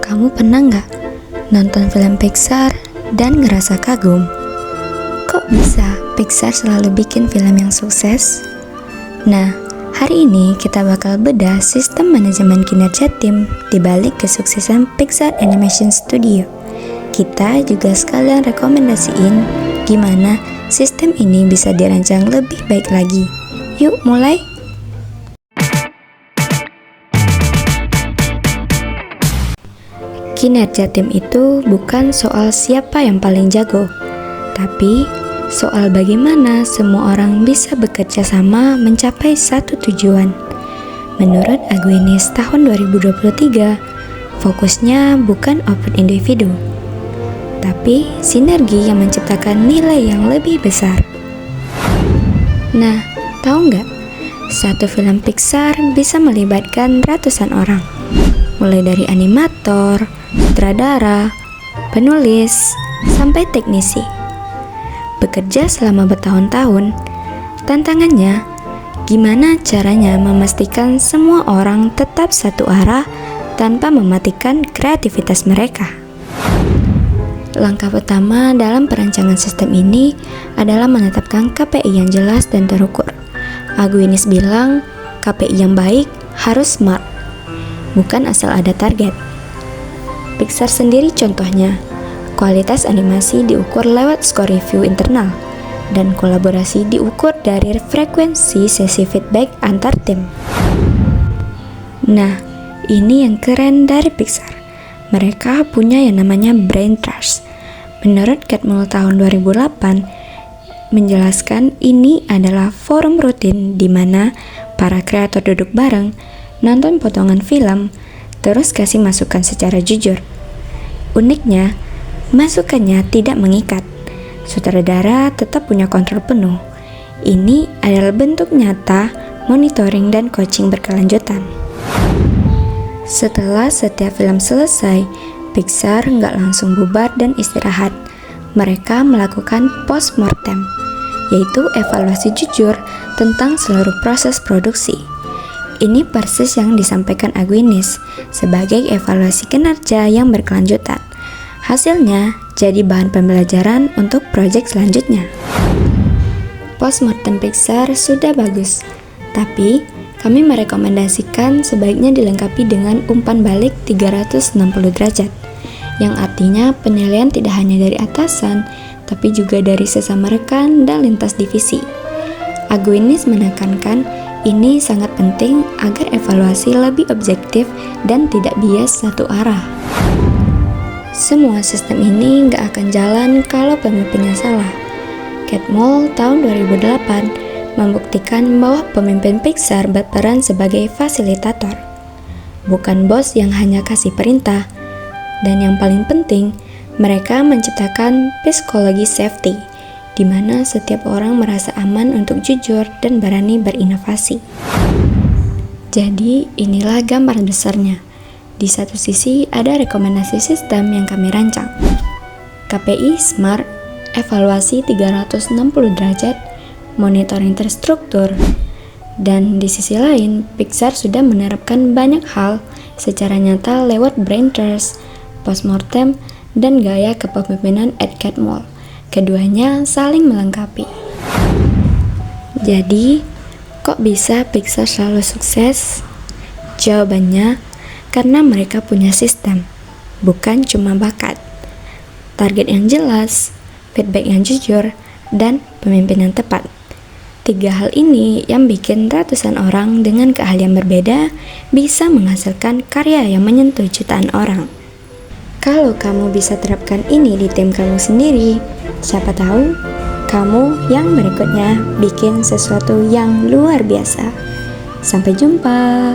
Kamu pernah nggak nonton film Pixar dan ngerasa kagum? Kok bisa Pixar selalu bikin film yang sukses? Nah, hari ini kita bakal bedah sistem manajemen kinerja tim di balik kesuksesan Pixar Animation Studio. Kita juga sekalian rekomendasiin gimana sistem ini bisa dirancang lebih baik lagi. Yuk mulai! Kinerja tim itu bukan soal siapa yang paling jago, tapi soal bagaimana semua orang bisa bekerja sama mencapai satu tujuan. Menurut Aguinis tahun 2023, fokusnya bukan output individu, tapi sinergi yang menciptakan nilai yang lebih besar. Nah, tahu nggak? Satu film Pixar bisa melibatkan ratusan orang, mulai dari animator, sutradara, penulis, sampai teknisi. Bekerja selama bertahun-tahun, tantangannya gimana caranya memastikan semua orang tetap satu arah tanpa mematikan kreativitas mereka. Langkah pertama dalam perancangan sistem ini adalah menetapkan KPI yang jelas dan terukur. Aguinis bilang, KPI yang baik harus smart, bukan asal ada target. Pixar sendiri contohnya, kualitas animasi diukur lewat score review internal, dan kolaborasi diukur dari frekuensi sesi feedback antar tim. Nah, ini yang keren dari Pixar. Mereka punya yang namanya Brain Trust. Menurut Catmull tahun 2008, menjelaskan ini adalah forum rutin di mana para kreator duduk bareng, nonton potongan film, terus kasih masukan secara jujur. Uniknya, masukannya tidak mengikat. Sutradara tetap punya kontrol penuh. Ini adalah bentuk nyata monitoring dan coaching berkelanjutan. Setelah setiap film selesai, Pixar nggak langsung bubar dan istirahat. Mereka melakukan post-mortem, yaitu evaluasi jujur tentang seluruh proses produksi. Ini persis yang disampaikan Aguinis sebagai evaluasi kinerja yang berkelanjutan. Hasilnya jadi bahan pembelajaran untuk proyek selanjutnya. Postmortem Pixar sudah bagus, tapi kami merekomendasikan sebaiknya dilengkapi dengan umpan balik 360 derajat, yang artinya penilaian tidak hanya dari atasan, tapi juga dari sesama rekan dan lintas divisi. Aguinis menekankan ini sangat penting agar evaluasi lebih objektif dan tidak bias satu arah. Semua sistem ini nggak akan jalan kalau pemimpinnya salah. Catmull tahun 2008 membuktikan bahwa pemimpin Pixar berperan sebagai fasilitator, bukan bos yang hanya kasih perintah. Dan yang paling penting, mereka menciptakan psikologi safety, di mana setiap orang merasa aman untuk jujur dan berani berinovasi. Jadi, inilah gambar besarnya. Di satu sisi ada rekomendasi sistem yang kami rancang. KPI Smart, evaluasi 360 derajat, monitoring terstruktur. Dan di sisi lain, Pixar sudah menerapkan banyak hal secara nyata lewat Brain Trust, postmortem, dan gaya kepemimpinan at Catmull. Keduanya saling melengkapi. Jadi, kok bisa Pixar selalu sukses? Jawabannya, karena mereka punya sistem, bukan cuma bakat. Target yang jelas, feedback yang jujur, dan pemimpin yang tepat. 3 hal ini yang bikin ratusan orang dengan keahlian berbeda bisa menghasilkan karya yang menyentuh jutaan orang. Kalau kamu bisa terapkan ini di tim kamu sendiri, siapa tahu kamu yang berikutnya bikin sesuatu yang luar biasa. Sampai jumpa.